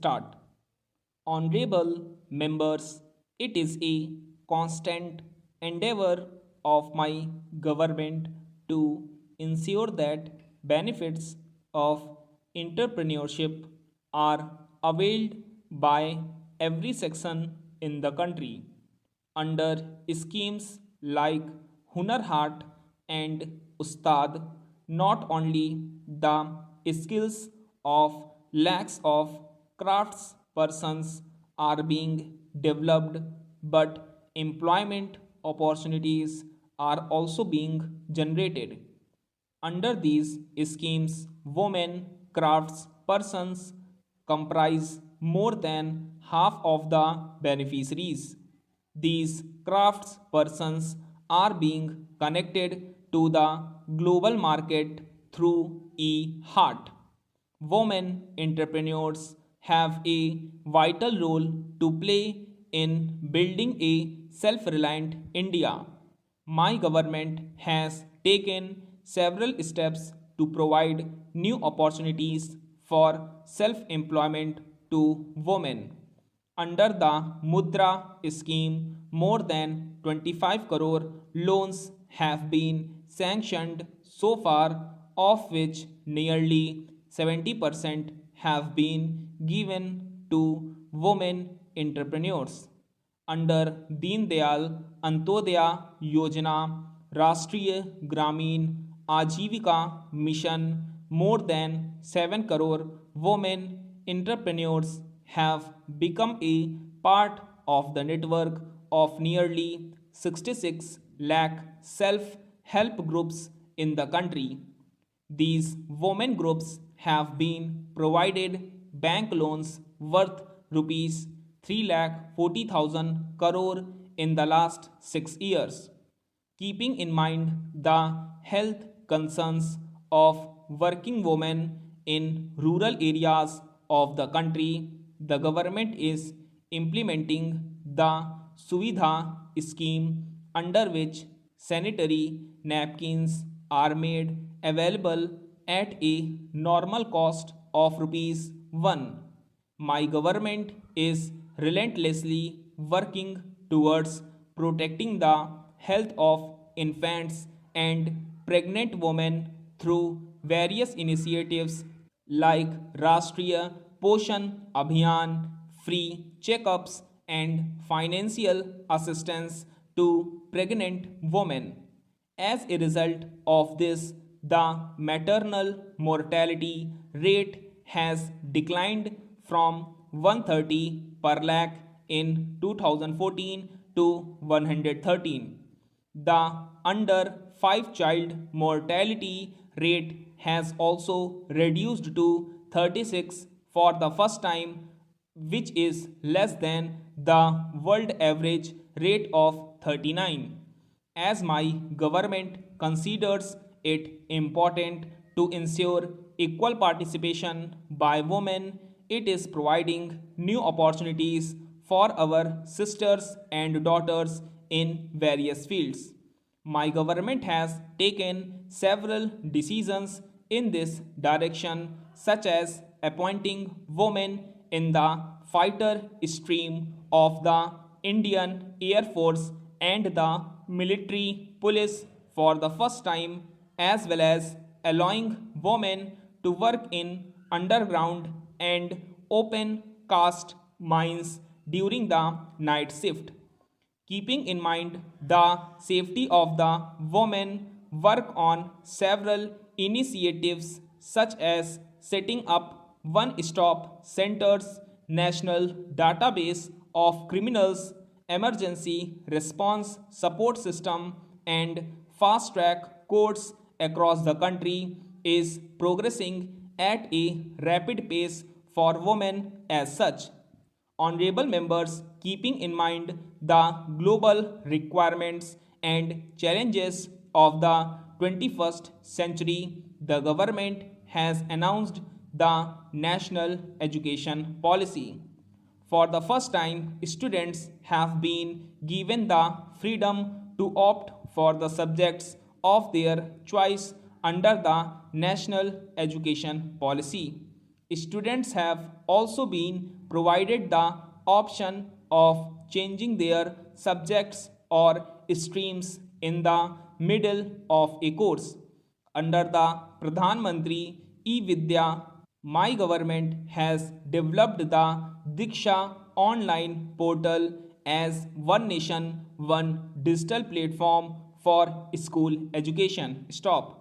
start. Honorable members, it is a constant endeavor of my government to ensure that benefits of entrepreneurship are availed by every section in the country under schemes like Hunar Haat and Ustad. Not only the skills of lakhs of crafts persons are being developed, but employment opportunities are also being generated. Under these schemes, women crafts persons comprise more than half of the beneficiaries. These crafts persons are being connected to the global market through e-heart. Women entrepreneurs have a vital role to play in building a self reliant India. My government has taken several steps to provide new opportunities for self employment to women. Under the Mudra scheme, more than 25 crore loans have been sanctioned so far, of which nearly 70% have been given to women entrepreneurs. Under Deen Dayal Antyodaya Yojana, Rashtriya Gramin Ajivika Mission, more than 7 crore women entrepreneurs have become a part of the network of nearly 66 lakh self help groups in the country. These women groups have been provided bank loans worth rupees 3,40,000 crore in the last 6 years. Keeping in mind the health concerns of working women in rural areas of the country, the government is implementing the Suvidha scheme, under which sanitary napkins are made available at a normal cost of rupees 1. My government is relentlessly working towards protecting the health of infants and pregnant women through various initiatives like Rashtriya Poshan Abhiyan, free checkups, and financial assistance to pregnant women. As a result of this, the maternal mortality rate has declined from 130 per lakh in 2014 to 113. The under 5 child mortality rate has also reduced to 36 for the first time, which is less than the world average rate of 39. As my government considers it important to ensure equal participation by women, it is providing new opportunities for our sisters and daughters in various fields. My government has taken several decisions in this direction, such as appointing women in the fighter stream of the Indian Air Force and the military police for the first time, as well as allowing women to work in underground and open cast mines during the night shift. Keeping in mind the safety of the women, work on several initiatives such as setting up one-stop centers, national database of criminals, emergency response support system, and fast track courts across the country is progressing at a rapid pace for women as such. Honorable members, keeping in mind the global requirements and challenges of the 21st century, the government has announced the National Education Policy. For the first time, students have been given the freedom to opt for the subjects of their choice under the National Education Policy. Students have also been provided the option of changing their subjects or streams in the middle of a course. Under the Pradhan Mantri E-Vidya, my government has developed the Diksha online portal as One Nation, One digital platform for school education. Stop.